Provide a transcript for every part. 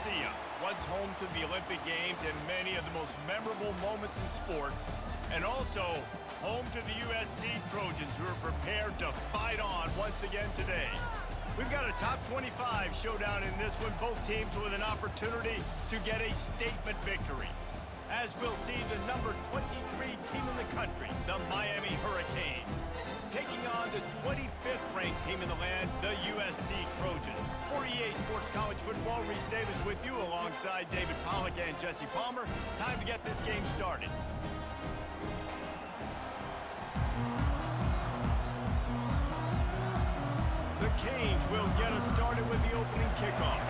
see ya. Once home to the Olympic Games and many of the most memorable moments in sports, and also home to the USC Trojans, who are prepared to fight on once again today. We've got a top 25 showdown in this one, both teams with an opportunity to get a statement victory. As we'll see the number 23 team in the country, the Miami Hurricanes, taking on the 25th ranked team in the land, the USC Trojans. For EA Sports College Football, Reese Davis with you alongside David Pollack and Jesse Palmer. Time to get this game started. The Canes will get us started with the opening kickoff.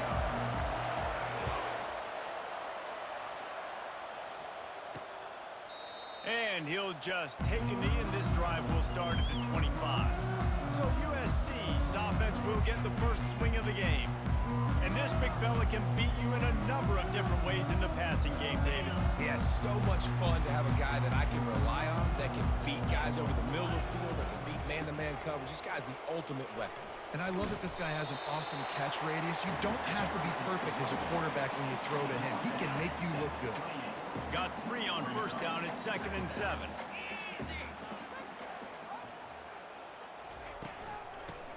And he'll just take a knee, and this drive will start at the 25. So USC's offense will get the first swing of the game. And this big fella can beat you in a number of different ways in the passing game, David. Yeah, so much fun to have a guy that I can rely on, that can beat guys over the middle of the field, that can beat man-to-man coverage. This guy's the ultimate weapon. And I love that this guy has an awesome catch radius. You don't have to be perfect as a quarterback when you throw to him. He can make you look good. Got 3 on first down at 2nd and 7.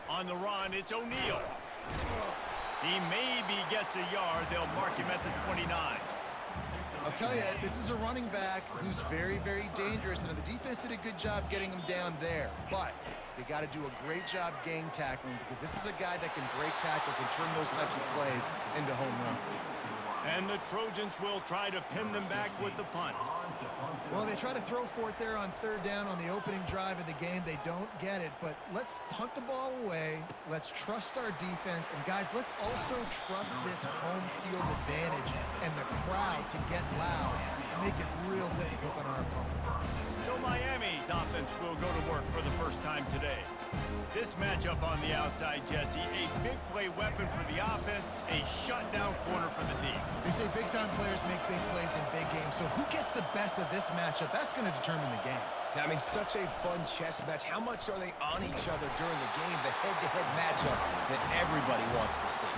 On the run, it's O'Neal. He maybe gets a yard. They'll mark him at the 29. I'll tell you, this is a running back who's very, very dangerous, and the defense did a good job getting him down there. But they got to do a great job game tackling, because this is a guy that can break tackles and turn those types of plays into home runs. And the Trojans will try to pin them back with the punt. Well, they try to throw for it there on 3rd down on the opening drive of the game. They don't get it, but let's punt the ball away. Let's trust our defense. And, guys, let's also trust this home field advantage and the crowd to get loud and make it real difficult on our opponent. So Miami's offense will go to work for the first time today. This matchup on the outside, Jesse, a big play weapon for the offense, a shutdown corner for the D. They say big-time players make big plays in big games, so who gets the best of this matchup? That's going to determine the game. I mean, such a fun chess match. How much are they on each other during the game? The head-to-head matchup that everybody wants to see.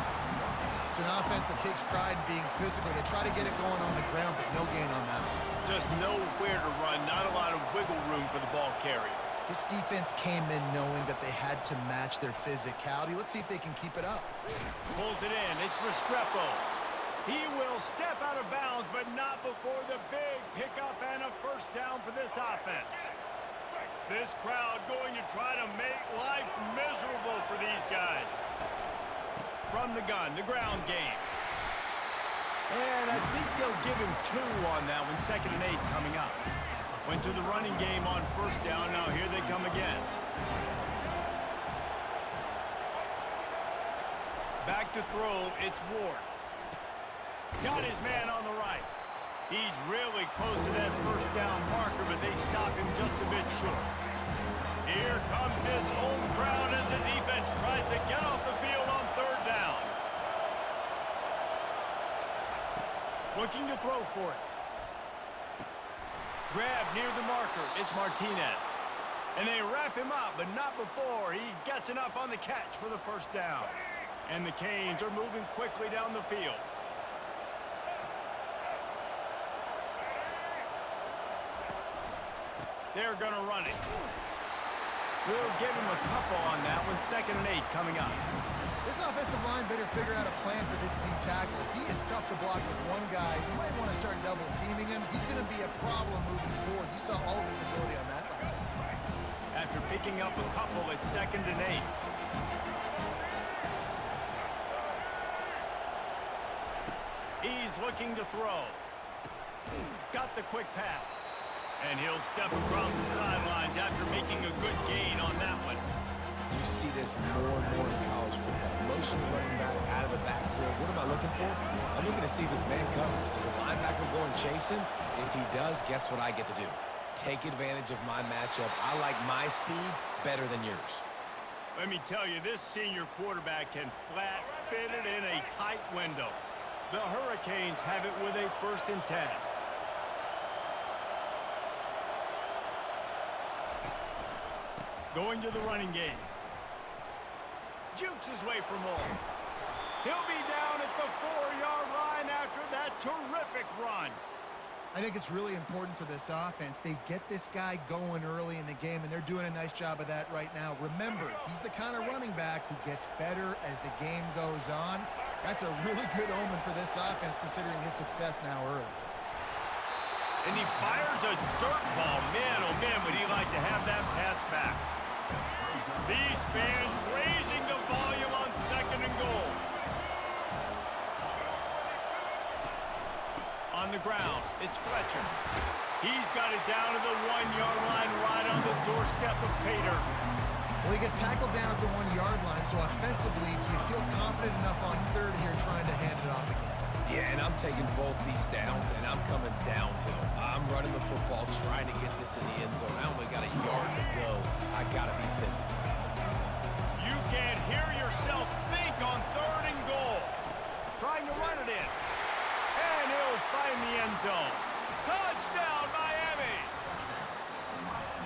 It's an offense that takes pride in being physical. They try to get it going on the ground, but no gain on that. Just nowhere to run, not a lot of wiggle room for the ball carrier. This defense came in knowing that they had to match their physicality. Let's see if they can keep it up. Pulls it in. It's Restrepo. He will step out of bounds, but not before the big pickup and a first down for this offense. This crowd going to try to make life miserable for these guys. From the gun, the ground game. And I think they'll give him 2 on that one. 2nd and 8 coming up. Went to the running game on first down. Now here they come again. Back to throw. It's Ward. Got his man on the right. He's really close to that first down marker, but they stop him just a bit short. Here comes this home crowd as the defense tries to get off the field on 3rd down. Looking to throw for it. Grab near the marker. It's Martinez. And they wrap him up, but not before he gets enough on the catch for the first down. And the Canes are moving quickly down the field. They're going to run it. We'll give him a couple on that one. 2nd and 8 coming up. This offensive line better figure out a plan for this deep tackle. If he is tough to block with one guy, you might want to start double-teaming him. He's going to be a problem moving forward. You saw all of his ability on that last one. After picking up a couple, it's 2nd and 8. He's looking to throw. Got the quick pass. And he'll step across the sidelines after making a good gain on that one. You see this more and more in college football. Motion the running back out of the backfield. What am I looking for? I'm looking to see if it's man coverage. Does a linebacker go and chase him? If he does, guess what I get to do? Take advantage of my matchup. I like my speed better than yours. Let me tell you, this senior quarterback can flat fit it in a tight window. The Hurricanes have it with a 1st and 10. Going to the running game. Jukes his way for more. He'll be down at the 4-yard line. Terrific run. I think it's really important for this offense. They get this guy going early in the game, and they're doing a nice job of that right now. Remember, he's the kind of running back who gets better as the game goes on. That's a really good omen for this offense, considering his success now early. And he fires a dirt ball. Man, oh man, would he like to have that pass back. These fans raising the volume on 2nd and goal. On the ground, it's Fletcher. He's got it down to the 1-yard line right on the doorstep of Pater. Well, he gets tackled down at the 1-yard line, so offensively, do you feel confident enough on 3rd here trying to hand it off again? Yeah, and I'm taking both these downs, and I'm coming downhill. I'm running the football, trying to get this in the end zone. I only got a yard to go. I got to be physical. You can't hear yourself think on 3rd and goal. Trying to run it in. And he'll find the end zone. Touchdown, Miami!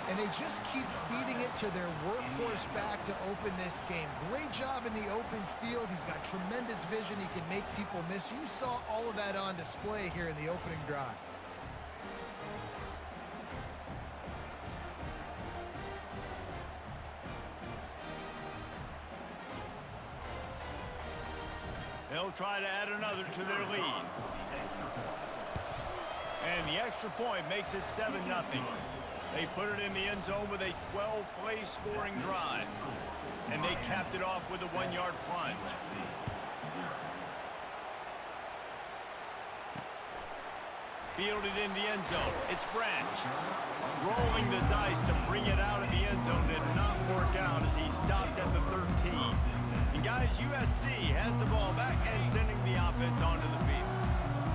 And they just keep feeding it to their workhorse back to open this game. Great job in the open field. He's got tremendous vision. He can make people miss. You saw all of that on display here in the opening drive. They'll try to add another to their lead. And the extra point makes it 7-0. They put it in the end zone with a 12-play scoring drive. And they capped it off with a 1-yard plunge. Fielded in the end zone. It's Branch. Rolling the dice to bring it out of the end zone did not work out as he stopped at the 13. And guys, USC has the ball back and sending the offense onto the field.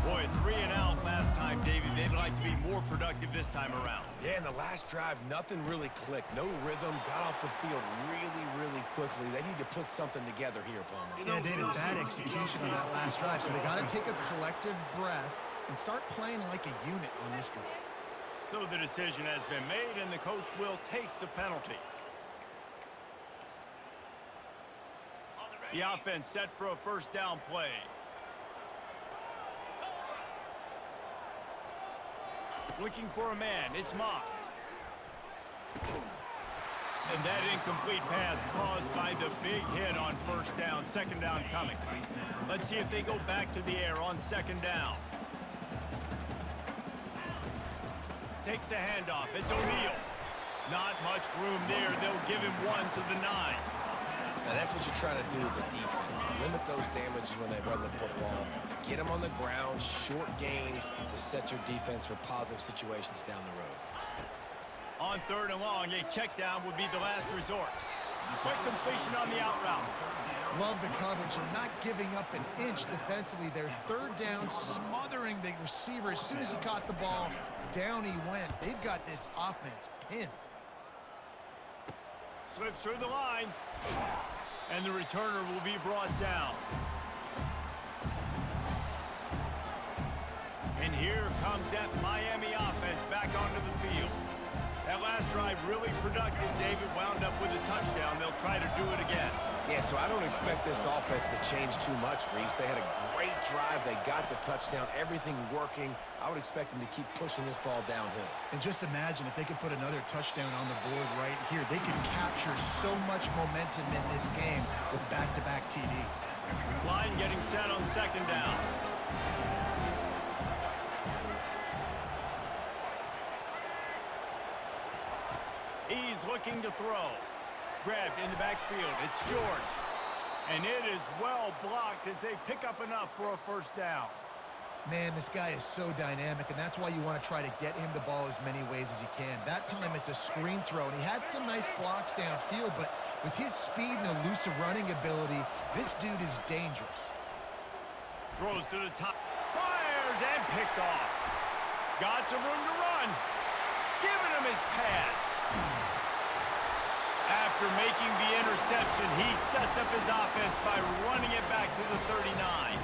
Boy, 3 and out last time, David. They'd like to be more productive this time around. Yeah, in the last drive, nothing really clicked. No rhythm, got off the field really quickly. They need to put something together here, Palmer. Yeah, David, bad execution on that last drive. So they got to take a collective breath and start playing like a unit on this drive. So the decision has been made, and the coach will take the penalty. The offense set for a 1st down play. Looking for a man, it's Moss. And that incomplete pass caused by the big hit on 1st down, 2nd down coming. Let's see if they go back to the air on 2nd down. Takes the handoff, it's O'Neal. Not much room there, they'll give him 1 to the 9. Now that's what you're trying to do as a defense. Limit those damages when they run the football. Get them on the ground, short gains to set your defense for positive situations down the road. On 3rd and long, a check down would be the last resort. Quick completion on the out route. Love the coverage and not giving up an inch defensively. Their 3rd down, smothering the receiver. As soon as he caught the ball, down he went. They've got this offense pinned. Slips through the line. And the returner will be brought down. And here comes that Miami offense back onto the field. That last drive really productive. David wound up with a touchdown. They'll try to do it again. Yeah, so I don't expect this offense to change too much, Reese. They had a great drive. They got the touchdown. Everything working. I would expect them to keep pushing this ball downhill. And just imagine if they could put another touchdown on the board right here. They could capture so much momentum in this game with back-to-back TDs. Line getting set on 2nd down. He's looking to throw. Grabbed in the backfield. It's George. And it is well blocked as they pick up enough for a 1st down. Man, this guy is so dynamic, and that's why you want to try to get him the ball as many ways as you can. That time it's a screen throw, and he had some nice blocks downfield, but with his speed and elusive running ability, this dude is dangerous. Throws to the top. Fires and picked off. Got some room to run. Giving him his pads. After making the interception, he sets up his offense by running it back to the 39.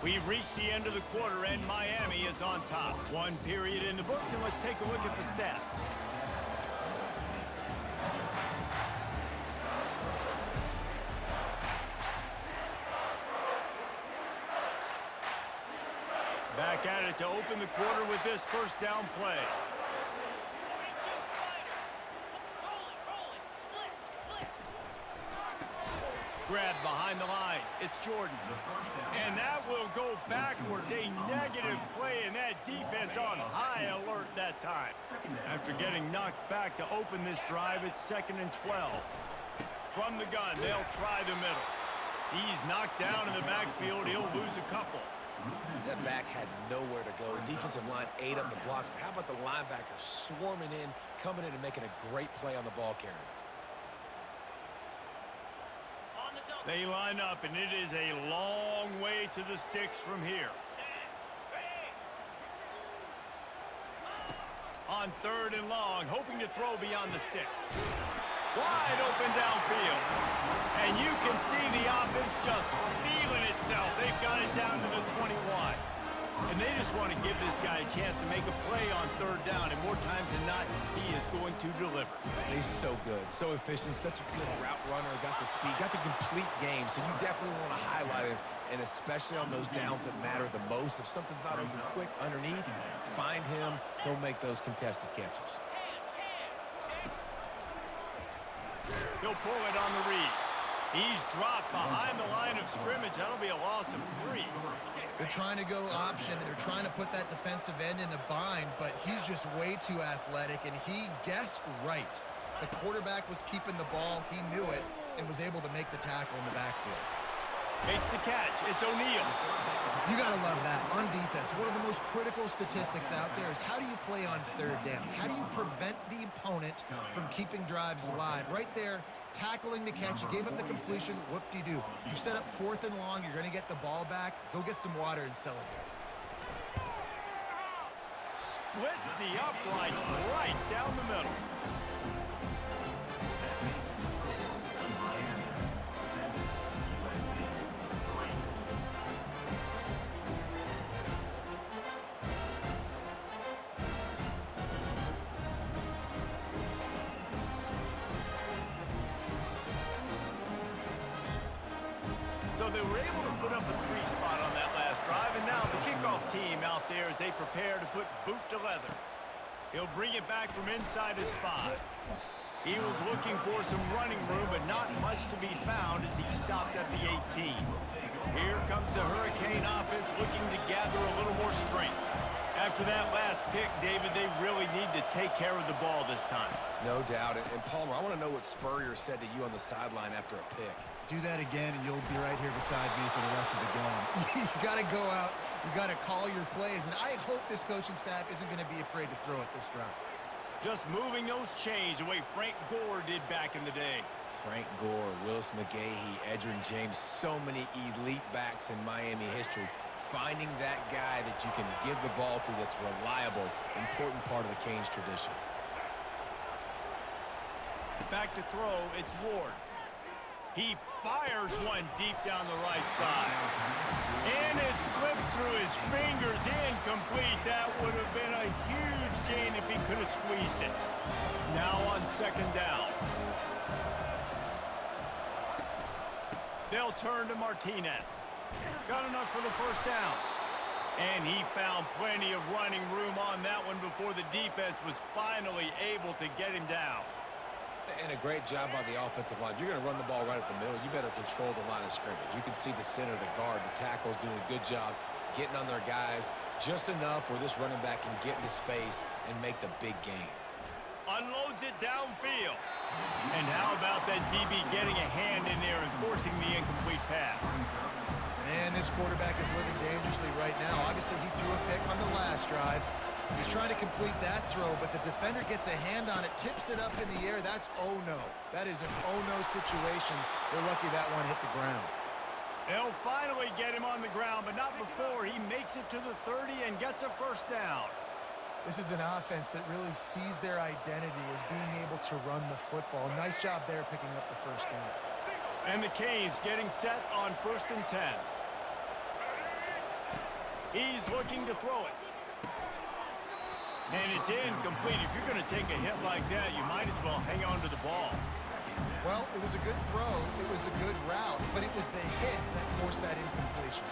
We've reached the end of the quarter, and Miami is on top. One period in the books, and let's take a look at the stats. Back at it to open the quarter with this first down play. Grab behind the line. It's Jordan. And that will go backwards. A negative play, and that defense on high alert that time. After getting knocked back to open this drive, it's 2nd and 12. From the gun, they'll try the middle. He's knocked down in the backfield. He'll lose a couple. That back had nowhere to go. The defensive line ate up the blocks, but how about the linebacker swarming in, coming in and making a great play on the ball carrier? They line up, and it is a long way to the sticks from here. On 3rd and long, hoping to throw beyond the sticks. Wide open downfield. And you can see the offense just feeling itself. They've got it down to the 21. And they just want to give this guy a chance to make a play on 3rd down. And more times than not, he is going to deliver. He's so good, so efficient, such a good route runner, got the speed, got the complete game. So you definitely want to highlight him, and especially on those downs that matter the most. If something's not open quick underneath, find him. He'll make those contested catches. He'll pull it on the read. He's dropped behind the line of scrimmage. That'll be a loss of 3. They're trying to go option, and they're trying to put that defensive end in a bind, but he's just way too athletic, and he guessed right. The quarterback was keeping the ball. He knew it and was able to make the tackle in the backfield. Makes the catch. It's O'Neal. You got to love that. On defense, one of the most critical statistics out there is how do you play on 3rd down? How do you prevent the opponent from keeping drives alive? Right there, tackling the catch. You gave up the completion. Whoop-de-doo. You set up 4th and long. You're going to get the ball back. Go get some water and celebrate. Splits the uprights right down the middle. So they were able to put up a 3 spot on that last drive, and now the kickoff team out there as they prepare to put boot to leather. He'll bring it back from inside his 5. He was looking for some running room, but not much to be found as he stopped at the 18. Here comes the Hurricane offense looking to gather a little more strength. After that last pick, David, they really need to take care of the ball this time. No doubt. And Palmer, I want to know what Spurrier said to you on the sideline after a pick. Do that again, and you'll be right here beside me for the rest of the game. You got to go out. You got to call your plays, and I hope this coaching staff isn't going to be afraid to throw it this drive. Just moving those chains the way Frank Gore did back in the day. Frank Gore, Willis McGahee, Edgerrin James, so many elite backs in Miami history. Finding that guy that you can give the ball to that's reliable, important part of the Canes tradition. Back to throw, it's Ward. He fires one deep down the right side. And it slips through his fingers, incomplete. That would have been a huge gain if he could have squeezed it. Now on 2nd down. They'll turn to Martinez. Got enough for the 1st down. And he found plenty of running room on that one before the defense was finally able to get him down. And a great job by the offensive line. If you're going to run the ball right at the middle, you better control the line of scrimmage. You can see the center, the guard, the tackles doing a good job getting on their guys just enough where this running back can get into space and make the big game. Unloads it downfield. And how about that DB getting a hand in there and forcing the incomplete pass? Man, this quarterback is living dangerously right now. Obviously, he threw a pick on the last drive. He's trying to complete that throw, but the defender gets a hand on it, tips it up in the air. That's oh-no. That is an oh-no situation. They're lucky that one hit the ground. They'll finally get him on the ground, but not before he makes it to the 30 and gets a 1st down. This is an offense that really sees their identity as being able to run the football. Nice job there picking up the 1st down. And the Canes getting set on 1st and 10. He's looking to throw it. And it's incomplete. If you're going to take a hit like that, you might as well hang on to the ball. Well, it was a good throw. It was a good route, but it was the hit that forced that incompletion.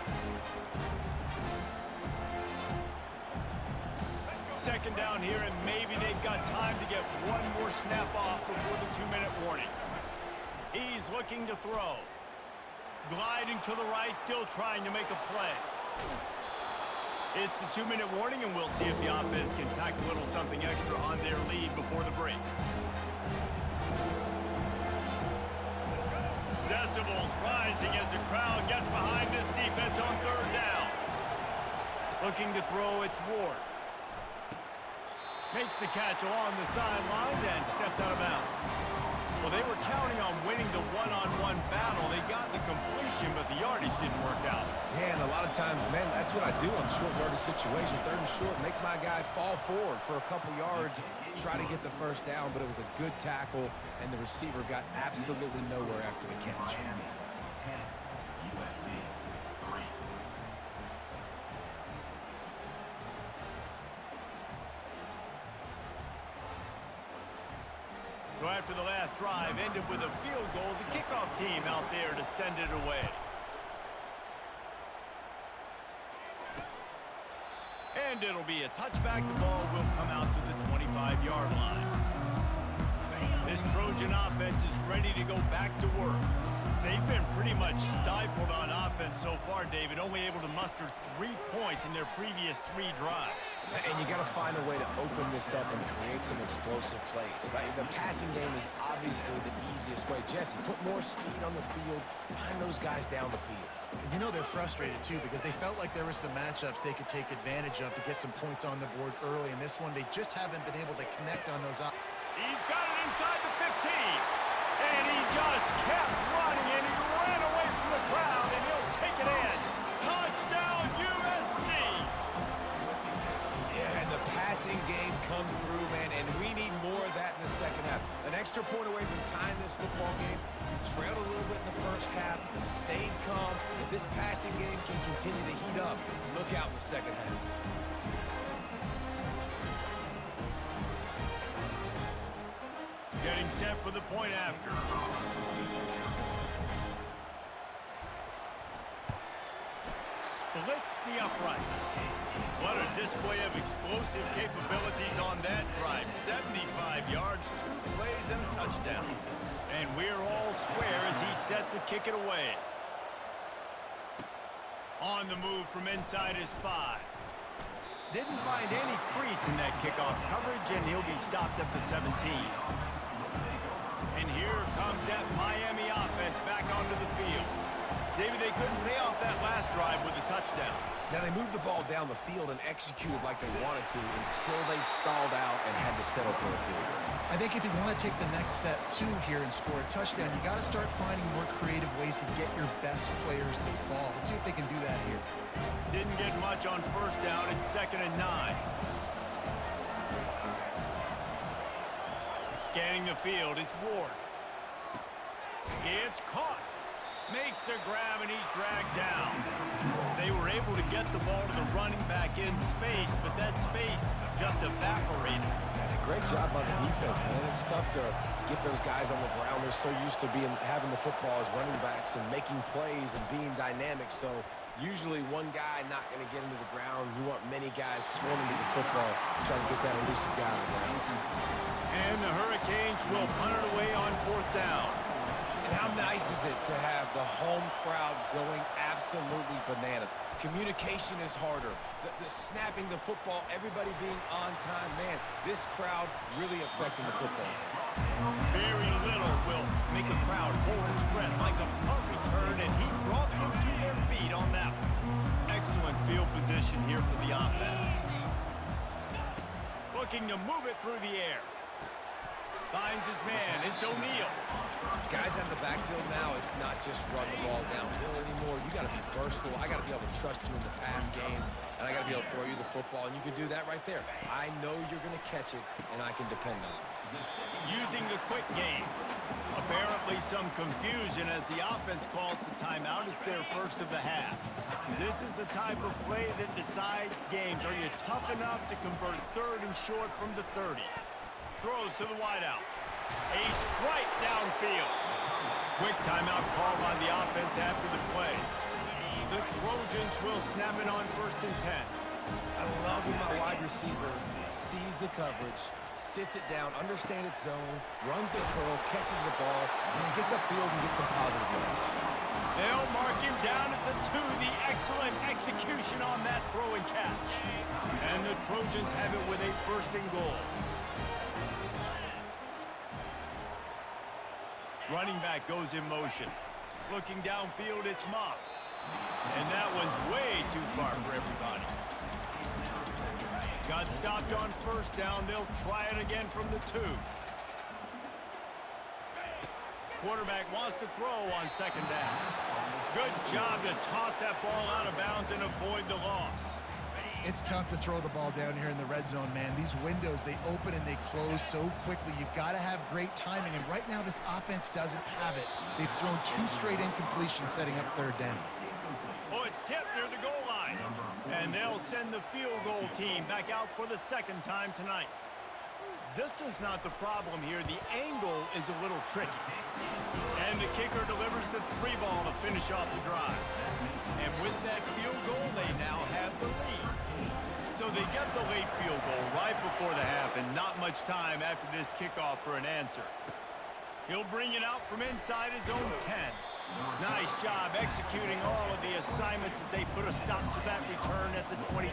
Second down here, and maybe they've got time to get one more snap off before the 2-minute warning. He's looking to throw. Gliding to the right, still trying to make a play. It's the 2-minute warning, and we'll see if the offense can tack a little something extra on their lead before the break. Decibels rising as the crowd gets behind this defense on third down. Looking to throw, it's Ward. Makes the catch along the sidelines and steps out of bounds. Well, they were counting on winning the one-on-one battle. They got the completion, but the yardage didn't work out. Yeah, and a lot of times, man, that's what I do on short yardage situation. Third and short, make my guy fall forward for a couple yards, try to get the first down, but it was a good tackle, and the receiver got absolutely nowhere after the catch. USC 3. So after the last drive ended with a field goal, the kickoff team out there to send it away. And it'll be a touchback. The ball will come out to the 25-yard line. This Trojan offense is ready to go back to work. They've been pretty much stifled on offense so far, David, only able to muster 3 points in their previous 3 drives. And you got to find a way to open this up and create some explosive plays. Right? The passing game is obviously the easiest way. Jesse, put more speed on the field. Find those guys down the field. And you know they're frustrated, too, because they felt like there were some matchups they could take advantage of to get some points on the board early. In this one, they just haven't been able to connect on those. He's got it inside the 15. And he just kept running, and he ran away from the crowd, and he'll take it in. Touchdown, USC! Yeah, and the passing game comes through, man, and we need more of that in the second half. An extra point away from tying this football game. You trailed a little bit in the first half, stayed calm. If this passing game can continue to heat up, look out in the second half. Getting set for the point after. Splits the uprights. What a display of explosive capabilities on that drive. 75 yards, 2 plays, and a touchdown. And we're all square as he's set to kick it away. On the move from inside his 5. Didn't find any crease in that kickoff coverage, and he'll be stopped at the 17. And here comes that Miami offense back onto the field. David, they couldn't pay off that last drive with a touchdown. Now, they moved the ball down the field and executed like they wanted to until they stalled out and had to settle for a field goal. I think if you want to take the next step, too, here and score a touchdown, you got to start finding more creative ways to get your best players the ball. Let's see if they can do that here. Didn't get much on first down. It's 2nd and 9. Scanning the field, it's Ward. It's caught. Makes a grab, and he's dragged down. They were able to get the ball to the running back in space, but that space just evaporated. Great job by the defense, man. It's tough to get those guys on the ground. They're so used to having the football as running backs and making plays and being dynamic. So usually one guy not going to get into the ground. You want many guys swarming to the football, trying to get that elusive guy on the ground. And the Hurricanes will punt it away on 4th down. And how nice is it to have the home crowd going absolutely bananas? Communication is harder. The snapping the football, everybody being on time. Man, this crowd really affecting the football game. Very little will make a crowd hold its breath like a punt return, and he brought them to their feet on that one. Excellent field position here for the offense. Looking to move it through the air. Finds his man. It's O'Neal. Guys out of the backfield now, it's not just run the ball downhill anymore. You got to be versatile. I got to be able to trust you in the pass game, and I got to be able to throw you the football, and you can do that right there. I know you're going to catch it, and I can depend on it. Using the quick game. Apparently Certainly some confusion as the offense calls the timeout. It's their first of the half. This is the type of play that decides games. Are you tough enough to convert 3rd and short from the 30? Throws to the wideout. A strike downfield. Quick timeout called on the offense after the play. The Trojans will snap it on 1st and 10. I love when my wide receiver sees the coverage, sits it down, understands its zone, runs the curl, catches the ball, and then gets upfield and gets some positive yards. They'll mark him down at the 2. The excellent execution on that throw and catch. And the Trojans have it with a 1st and goal. Running back goes in motion. Looking downfield, it's Moss. And that one's way too far for everybody. Got stopped on 1st down. They'll try it again from the 2. Quarterback wants to throw on 2nd down. Good job to toss that ball out of bounds and avoid the loss. It's tough to throw the ball down here in the red zone, man. These windows, they open and they close so quickly. You've got to have great timing, and right now this offense doesn't have it. They've thrown 2 straight incompletions setting up 3rd down. Oh, it's tipped near the goal line. And they'll send the field goal team back out for the 2nd time tonight. Distance not the problem here. The angle is a little tricky. And the kicker delivers the 3 ball to finish off the drive. And with that field goal, they now have the lead. So they get the late field goal right before the half, and not much time after this kickoff for an answer. He'll bring it out from inside his own 10. Nice job executing all of the assignments as they put a stop to that return at the 22.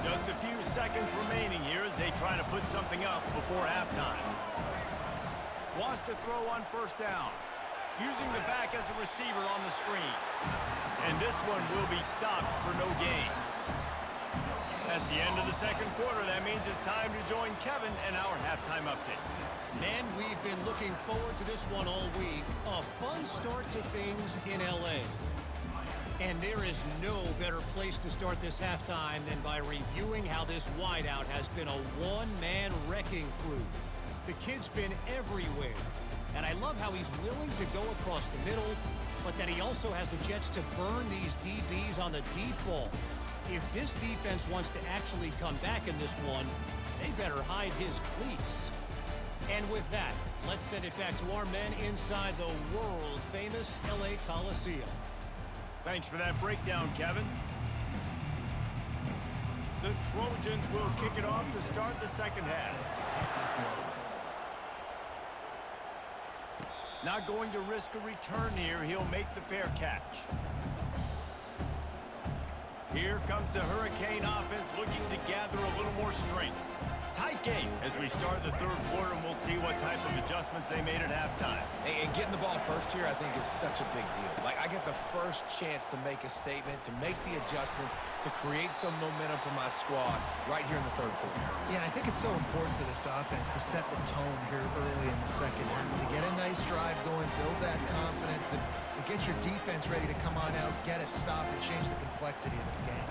Just a few seconds remaining here as they try to put something up before halftime. Wants to throw on 1st down. Using the back as a receiver on the screen. And this one will be stopped for no gain. That's the end of the 2nd quarter. That means it's time to join Kevin and our halftime update. Man, we've been looking forward to this one all week. A fun start to things in L.A. And there is no better place to start this halftime than by reviewing how this wideout has been a one-man wrecking crew. The kid's been everywhere. And I love how he's willing to go across the middle, but that he also has the jets to burn these DBs on the deep ball. If this defense wants to actually come back in this one, they better hide his cleats. And with that, let's send it back to our men inside the world-famous L.A. Coliseum. Thanks for that breakdown, Kevin. The Trojans will kick it off to start the 2nd half. Not going to risk a return here. He'll make the fair catch. Here comes the Hurricane offense looking to gather a little more strength. Tight game as we start the 3rd quarter, and we'll see what type of adjustments they made at halftime. And getting the ball first here, I think, is such a big deal. Like, I get the first chance to make a statement, to make the adjustments, to create some momentum for my squad right here in the 3rd quarter. Yeah, I think it's so important for this offense to set the tone here early in the 2nd half, to get a nice drive going, build that confidence, and get your defense ready to come on out, get a stop, and change the complexity of this game.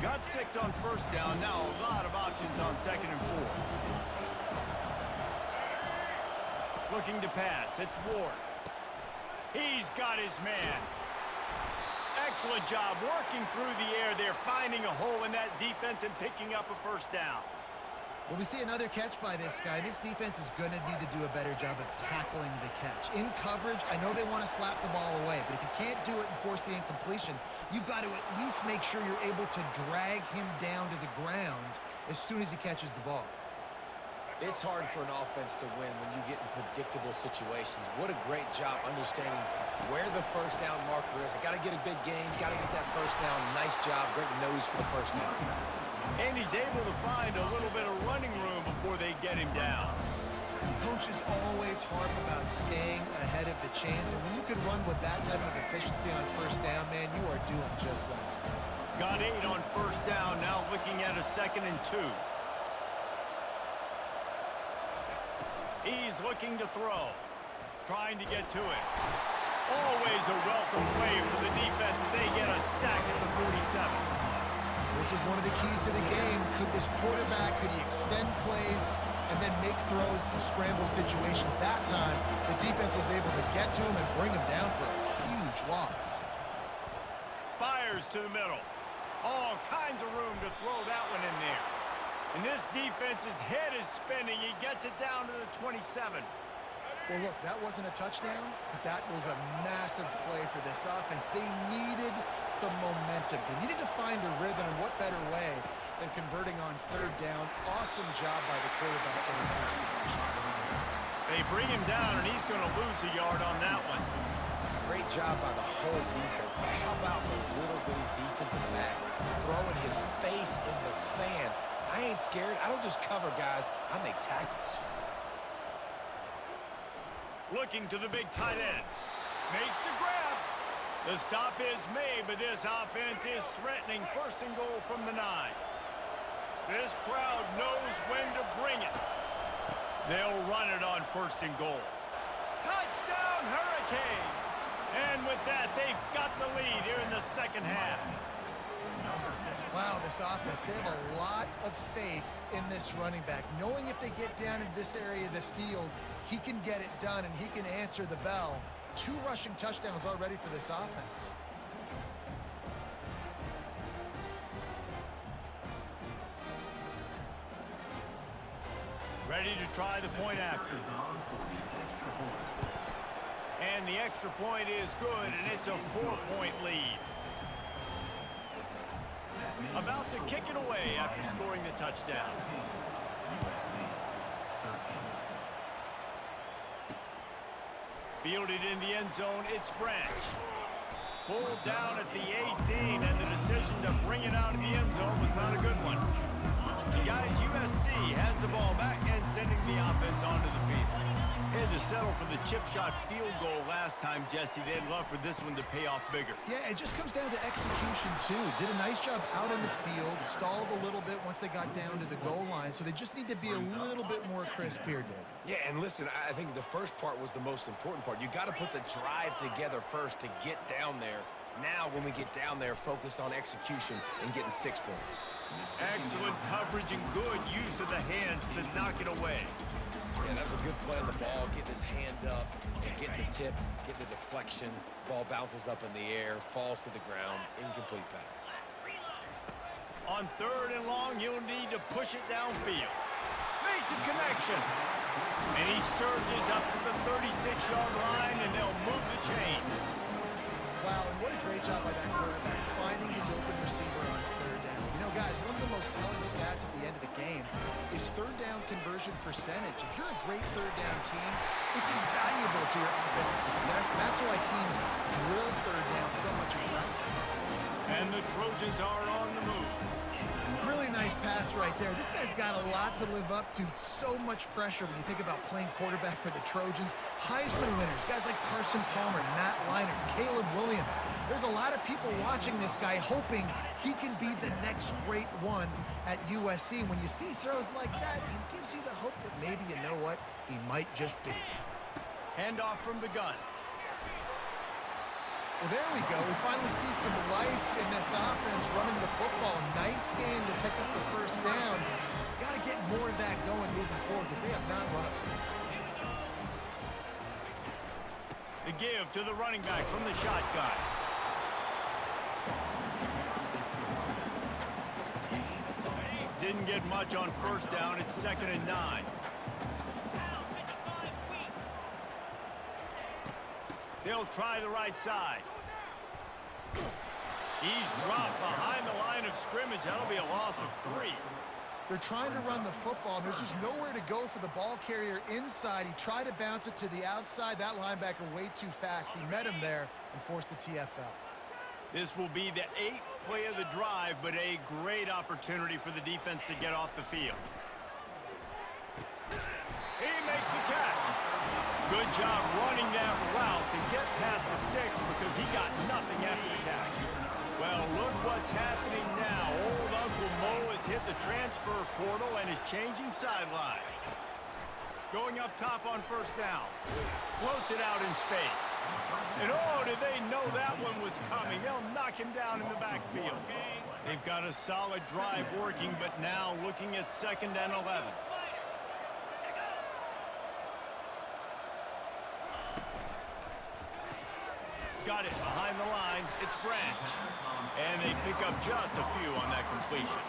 Got 6 on 1st down. Now a lot of options on 2nd and 4. Looking to pass. It's Ward. He's got his man. Excellent job working through the air there, finding a hole in that defense and picking up a 1st down. Well, we see another catch by this guy. This defense is going to need to do a better job of tackling the catch. In coverage, I know they want to slap the ball away, but if you can't do it and force the incompletion, you've got to at least make sure you're able to drag him down to the ground as soon as he catches the ball. It's hard for an offense to win when you get in predictable situations. What a great job understanding where the 1st down marker is. Got to get a big gain, got to get that 1st down. Nice job, great nose for the 1st down. And he's able to find a little bit of running room before they get him down. Coaches always harp about staying ahead of the chains, and when you can run with that type of efficiency on 1st down, man, you are doing just that. Got 8 on 1st down, now looking at a 2nd and 2. He's looking to throw, trying to get to it. Always a welcome play for the defense as they one of the keys to the game. Could this quarterback, could he extend plays and then make throws in scramble situations? That time, the defense was able to get to him and bring him down for a huge loss. Fires to the middle. All kinds of room to throw that one in there. And this defense's head is spinning. He gets it down to the 27. Well, look, that wasn't a touchdown, but that was a massive play for this offense. They needed some momentum. They needed to find a rhythm, and what better way than converting on third down. Awesome job by the quarterback in the first position. They bring him down, and he's going to lose a yard on that one. Great job by the whole defense, but how about the little bitty defensive back throwing his face in the fan? I ain't scared. I don't just cover guys. I make tackles. Looking to the big tight end. Makes the grab. The stop is made, but this offense is threatening first and goal from the 9. This crowd knows when to bring it. They'll run it on first and goal. Touchdown, Hurricanes! And with that, they've got the lead here in the second half. Wow, this offense, they have a lot of faith in this running back. Knowing if they get down in this area of the field, he can get it done and he can answer the bell. 2 rushing touchdowns already for this offense. Ready to try the point after. And the extra point is good, and it's a 4-point lead. About to kick it away after scoring the touchdown. Fielded in the end zone, it's Branch. Pulled down at the 18, and the decision to bring it out of the end zone was not a good one. And guys, USC has the ball back and sending the offense onto the field. They had to settle for the chip shot field goal last time, Jesse. They'd love for this one to pay off bigger. Yeah, it just comes down to execution, too. Did a nice job out in the field, stalled a little bit once they got down to the goal line, so they just need to be a little bit more crisp here, Dave. Yeah, and listen, I think the first part was the most important part. You got to put the drive together first to get down there. Now, when we get down there, focus on execution and getting 6 points. Excellent coverage and good use of the hands to knock it away. Yeah, that was a good play on the ball, getting his hand up, and getting the tip, getting the deflection. Ball bounces up in the air, falls to the ground, incomplete pass. On 3rd and long, he'll need to push it downfield. Makes a connection. And he surges up to the 36-yard line, and they'll move the chain. Wow, and what a great job by that quarterback, finding his open receiver on 3rd down. You know, guys, one of the most telling stats at the end of the game is 3rd down conversion percentage. If you're a great 3rd down team, it's invaluable to your offensive success. And that's why teams drill 3rd down so much in practice. And the Trojans are on the move. Really nice pass right there. This guy's got a lot to live up to. So much pressure when you think about playing quarterback for the Trojans. Heisman winners, guys like Carson Palmer, Matt Leinart, Caleb Williams. There's a lot of people watching this guy hoping he can be the next great one at USC. When you see throws like that, it gives you the hope that maybe, you know what, he might just be. Handoff from the gun. Well, there we go. We finally see some life in this offense running the football. Nice game to pick up the first down. Got to get more of that going moving forward because they have not run it. The give to the running back from the shotgun. Didn't get much on first down. It's 2nd and 9. They'll try the right side. He's dropped behind the line of scrimmage. That'll be a loss of 3. They're trying to run the football, and there's just nowhere to go for the ball carrier inside. He tried to bounce it to the outside. That linebacker way too fast. He met him there and forced the TFL. This will be the 8th play of the drive, but a great opportunity for the defense to get off the field. He makes the catch. Good job running that route to get past the sticks because he got nothing after the catch. Well, look what's happening now. Old Uncle Mo has hit the transfer portal and is changing sidelines. Going up top on first down. Floats it out in space. And oh, did they know that one was coming? They'll knock him down in the backfield. They've got a solid drive working, but now looking at 2nd and 11. Got it behind the line. It's Branch. And they pick up just a few on that completion.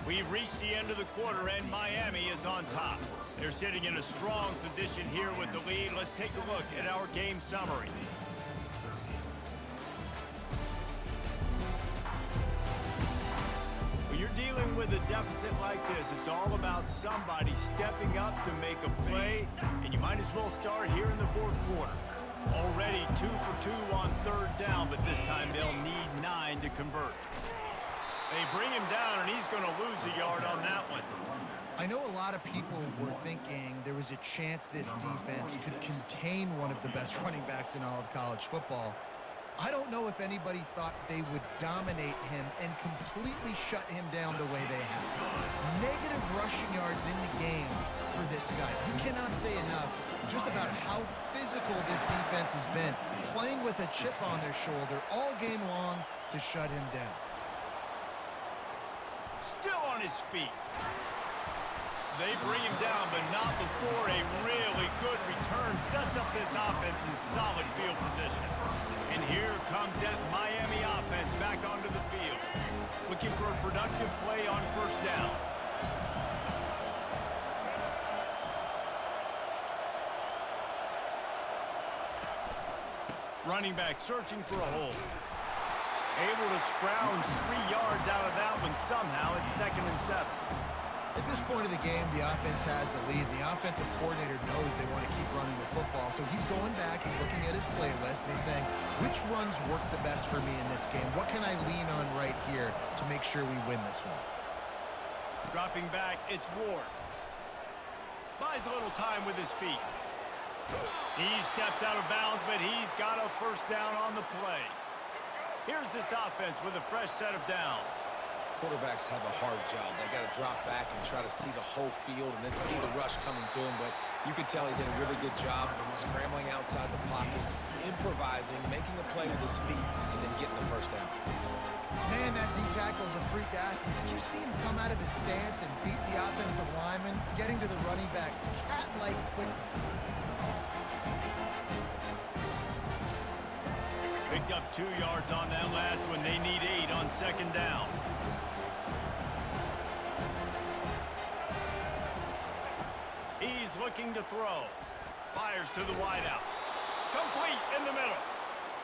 We've reached the end of the quarter, and Miami is on top. They're sitting in a strong position here with the lead. Let's take a look at our game summary. When you're dealing with a deficit like this, it's all about somebody stepping up to make a play, and you might as well start here in the 4th quarter. Already 2 for 2 on 3rd down, but this time they'll need 9 to convert. They bring him down, and he's going to lose a yard on that one. I know a lot of people were thinking there was a chance this defense could contain one of the best running backs in all of college football. I don't know if anybody thought they would dominate him and completely shut him down the way they have. Negative rushing yards in the game for this guy. You cannot say enough just about how physical this defense has been, playing with a chip on their shoulder all game long to shut him down. Still on his feet. They bring him down, but not before a really good return sets up this offense in solid field position. And here comes that Miami offense back onto the field, looking for a productive play on 1st down. Running back searching for a hole. Able to scrounge 3 yards out of that one somehow. It's 2nd and 7. At this point of the game, the offense has the lead. The offensive coordinator knows they want to keep running the football, so he's going back, he's looking at his playlist, and he's saying, which runs work the best for me in this game? What can I lean on right here to make sure we win this one? Dropping back, it's Ward. Buys a little time with his feet. He steps out of bounds, but he's got a 1st down on the play. Here's this offense with a fresh set of downs. Quarterbacks have a hard job. They got to drop back and try to see the whole field and then see the rush coming to him. But you can tell he did a really good job scrambling outside the pocket, improvising, making a play with his feet, and then getting the 1st down. Man, that D-tackle is a freak athlete. Did you see him come out of his stance and beat the offensive lineman, getting to the running back, cat-like quickness? Picked up 2 yards on that last one. They need 8 on 2nd down. He's looking to throw. Fires to the wideout. Complete in the middle.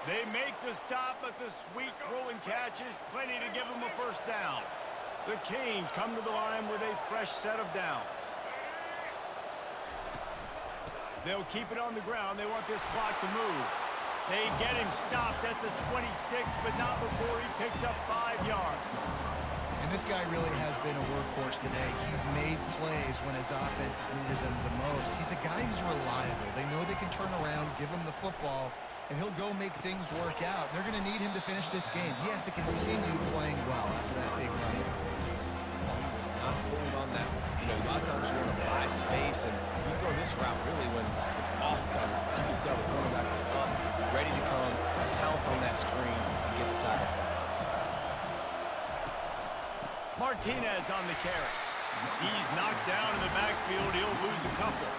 They make the stop, but the sweet throw and catch is plenty to give them a 1st down. The Canes come to the line with a fresh set of downs. They'll keep it on the ground. They want this clock to move. They get him stopped at the 26, but not before he picks up 5 yards. And this guy really has been a workhorse today. He's made plays when his offense has needed them the most. He's a guy who's reliable. They know they can turn around, give him the football, and he'll go make things work out. They're going to need him to finish this game. He has to continue playing well after that big run. Well, he was not fooled on that one. You know, a lot of times you want to buy space, and you throw this route really when it's off cover. You can tell the quarterback is up, ready to come, pounce on that screen, and get the tackle for us. Martinez on the carry. He's knocked down in the backfield. He'll lose a couple.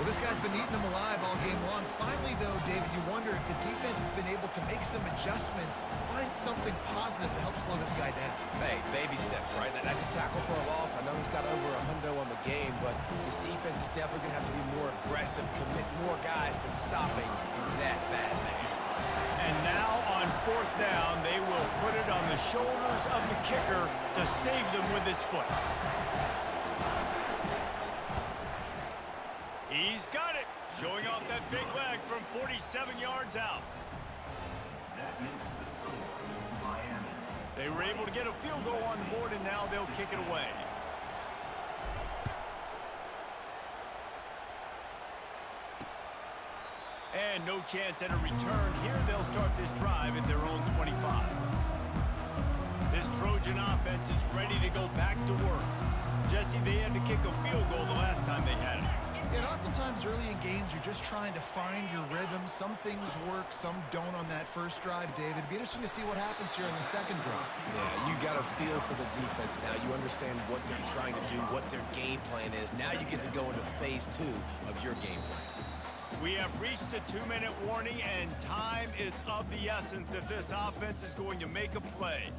Well, this guy's been eating them alive all game long. Finally, though, David, you wonder if the defense has been able to make some adjustments, find something positive to help slow this guy down. Hey, baby steps, right? That's a tackle for a loss. I know he's got over a hundo on the game, but his defense is definitely going to have to be more aggressive, commit more guys to stopping that bad man. And now on 4th down, they will put it on the shoulders of the kicker to save them with his foot. He's got it, showing off that big leg from 47 yards out. They were able to get a field goal on the board, and now they'll kick it away. And And no chance at a return here. They'll start this drive at their own 25. This Trojan offense is ready to go back to work. Jesse, they had to kick a field goal the last time they had it. And oftentimes early in games, you're just trying to find your rhythm. Some things work, some don't on that first drive, David. It'd be interesting to see what happens here in the second drive. Yeah, you got a feel for the defense now. You understand what they're trying to do, what their game plan is. Now you get to go into phase 2 of your game plan. We have reached the 2-minute warning, and time is of the essence if this offense is going to make a play.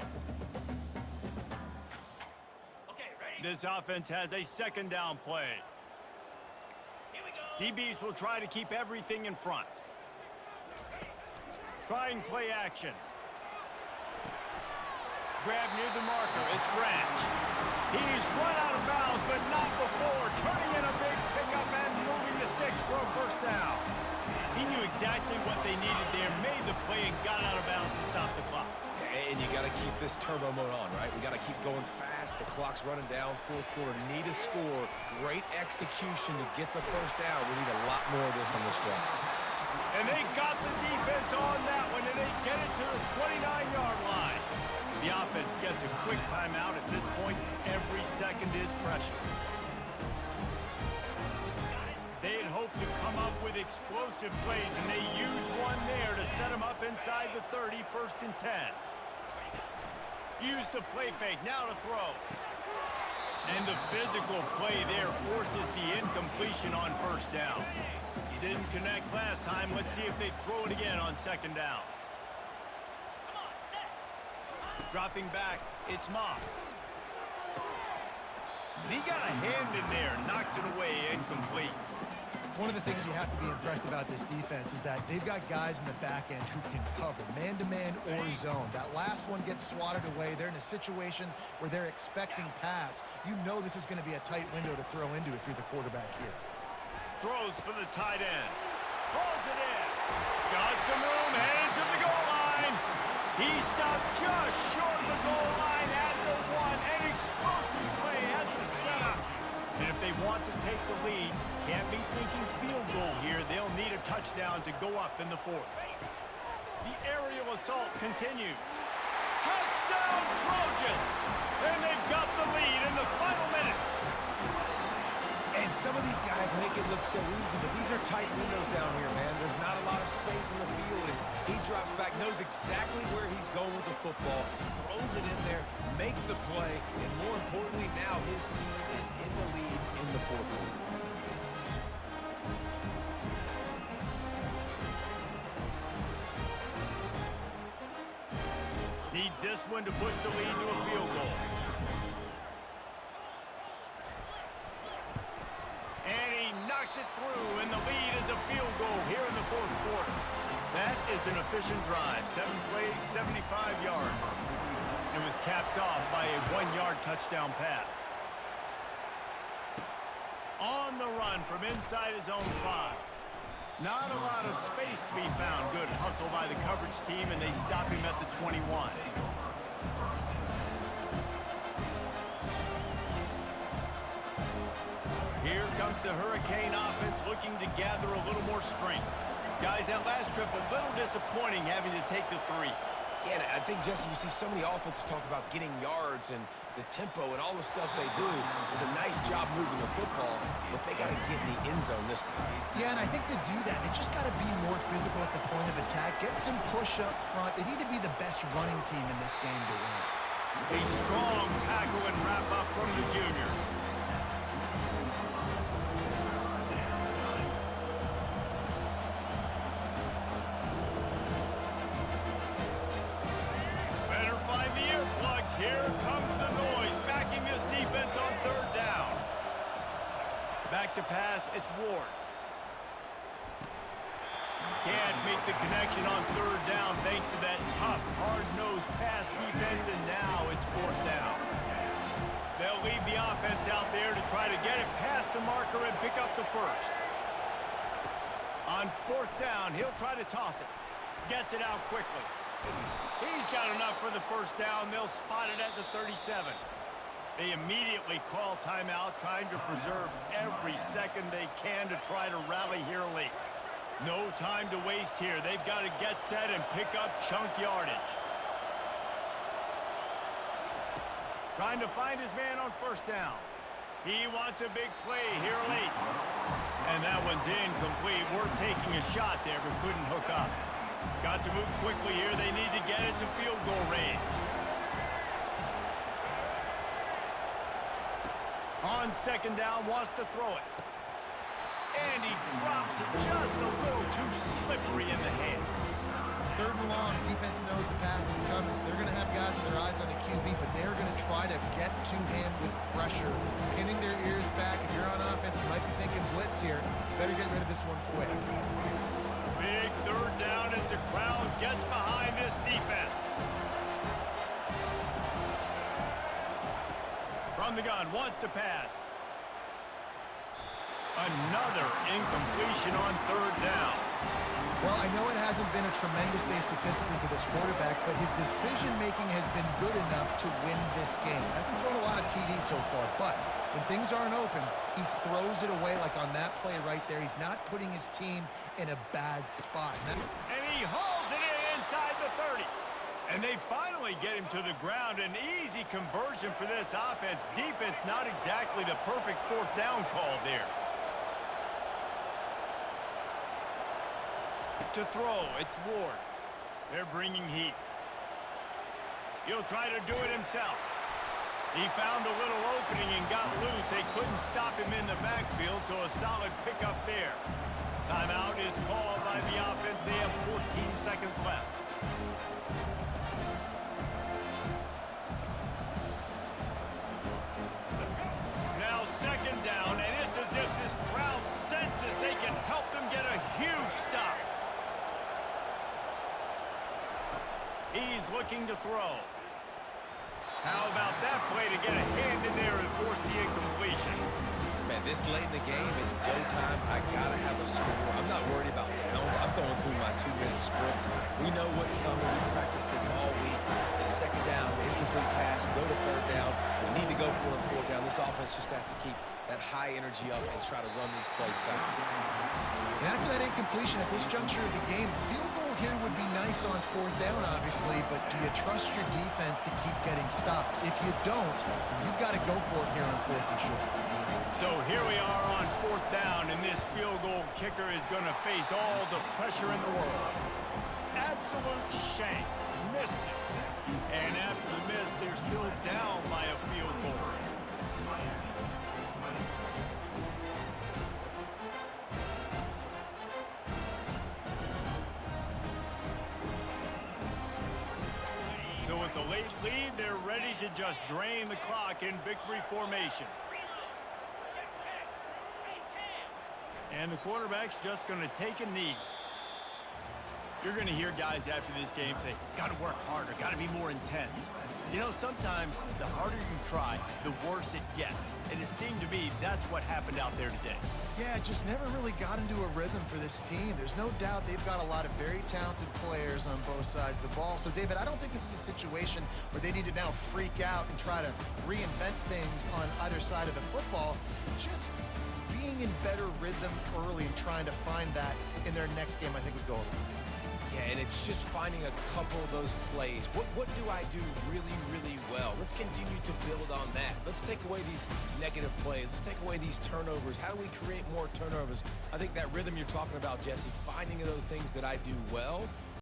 This offense has a second down play. DBs will try to keep everything in front. Trying play action. Grab near the marker. It's Branch. He's run out of bounds, but not before. Turning in a big pickup and moving the sticks for a first down. He knew exactly what they needed there, made the play, and got out of bounds to stop the clock. And you got to keep this turbo mode on, right? We got to keep going fast. The clock's running down. Fourth quarter. Need to score. Great execution to get the first down. We need a lot more of this on this drive. And they got the defense on that one, and they get it to the 29-yard line. The offense gets a quick timeout at this point. Every second is precious. They had hoped to come up with explosive plays, and they used one there to set them up inside the 30, 1st and 10. Use the play fake, now to throw. And the physical play there forces the incompletion on first down. Didn't connect last time. Let's see if they throw it again on second down. Dropping back, it's Moss. And he got a hand in there, knocks it away, incomplete. One of the things you have to be impressed about this defense is that they've got guys in the back end who can cover, man-to-man or zone. That last one gets swatted away. They're in a situation where they're expecting pass. You know this is going to be a tight window to throw into if you're the quarterback here. Throws for the tight end. Pulls it in. Got some room, headed to the goal line. He stopped just short of the goal line at the 1. An explosive play has him set up. And if they want to take the lead, can't be thinking field goal here. They'll need a touchdown to go up in the 4th. The aerial assault continues. Touchdown Trojans! And they've got the lead in the final minute. And some of these guys make it look so easy, but these are tight windows down here, man. There's not a lot of space in the field, and he drops back, knows exactly where he's going with the football, throws it in there, makes the play, and more importantly, now his team is in the lead in the 4th quarter. Needs this one to push the lead to a field goal. And he knocks it through, and the lead is a field goal here in the 4th quarter. That is an efficient drive. 7 plays, 75 yards. It was capped off by a 1-yard touchdown pass. On the run from inside his own 5. Not a lot of space to be found. Good hustle by the coverage team, and they stop him at the 21. Here comes the Hurricane offense looking to gather a little more strength. Guys, that last trip a little disappointing having to take the 3. Yeah, I think, Jesse, you see so many offenses talk about getting yards and the tempo and all the stuff they do. It was a nice job moving the football, but they got to get in the end zone this time. Yeah, and I think to do that, they just got to be more physical at the point of attack, get some push up front. They need to be the best running team in this game to win. A strong tackle and wrap up from the junior. Here comes the noise, backing this defense on 3rd down. Back to pass, it's Ward. Can't make the connection on 3rd down thanks to that tough, hard-nosed pass defense, and now it's 4th down. They'll leave the offense out there to try to get it past the marker and pick up the 1st. On 4th down, he'll try to toss it. Gets it out quickly. He's got enough for the 1st down. They'll spot it at the 37. They immediately call timeout, trying to preserve every second they can to try to rally here late. No time to waste here. They've got to get set and pick up chunk yardage. Trying to find his man on first down. He wants a big play here late. And that one's incomplete. Worth taking a shot there, but couldn't hook up. Got to move quickly here. They need to get it to field goal range. On second down, wants to throw it. And he drops it just a little too slippery in the hand. Third and long, defense knows the pass is coming, so they're going to have guys with their eyes on the QB, but they're going to try to get to him with pressure, pinning their ears back. If you're on offense, you might be thinking blitz here. Better get rid of this one quick. Big third down as the crowd gets behind this defense. From the gun, wants to pass. Another incompletion on third down. Well, I know it hasn't been a tremendous day statistically for this quarterback, but his decision-making has been good enough to win this game. Hasn't thrown a lot of TDs so far, but when things aren't open, he throws it away like on that play right there. He's not putting his team in a bad spot. And he hauls it in inside the 30. And they finally get him to the ground. An easy conversion for this offense. Defense not exactly the perfect fourth down call there. To throw, it's Ward. They're bringing heat. He'll try to do it himself. He found a little opening and got loose. They couldn't stop him in the backfield, so a solid pickup there. Timeout is called by the offense. They have 14 seconds left. Now second down, and it's as if this crowd senses they can help them get a huge stop. He's looking to throw. How about that play to get a hand in there and force the incompletion? Man, this late in the game, it's go time. I got to have a score. I'm not worried about downs. I'm going through my 2-minute script. We know what's coming. We practiced this all week. It's second down, incomplete pass, go to third down. We need to go for it on fourth down. This offense just has to keep that high energy up and try to run these plays fast. And after that incompletion at this juncture of the game, field goal here would be nice on fourth down, obviously, but do you trust your defense to keep getting stops? If you don't, you've got to go for it here on fourth and short. So here we are on fourth down, and this field goal kicker is going to face all the pressure in the world. Absolute shank. Missed it. And after the miss, they're still down by a field goal. So with the late lead, they're ready to just drain the clock in victory formation. And the quarterback's just going to take a knee. You're going to hear guys after this game say, got to work harder, got to be more intense. You know, sometimes the harder you try, the worse it gets. And it seemed to me that's what happened out there today. Yeah, it just never really got into a rhythm for this team. There's no doubt they've got a lot of very talented players on both sides of the ball. So, David, I don't think this is a situation where they need to now freak out and try to reinvent things on either side of the football. Just being in better rhythm early and trying to find that in their next game, I think would go a long way. Yeah, and it's just finding a couple of those plays. What do I do really, really well? Let's continue to build on that. Let's take away these negative plays. Let's take away these turnovers. How do we create more turnovers? I think that rhythm you're talking about, Jesse, finding those things that I do well,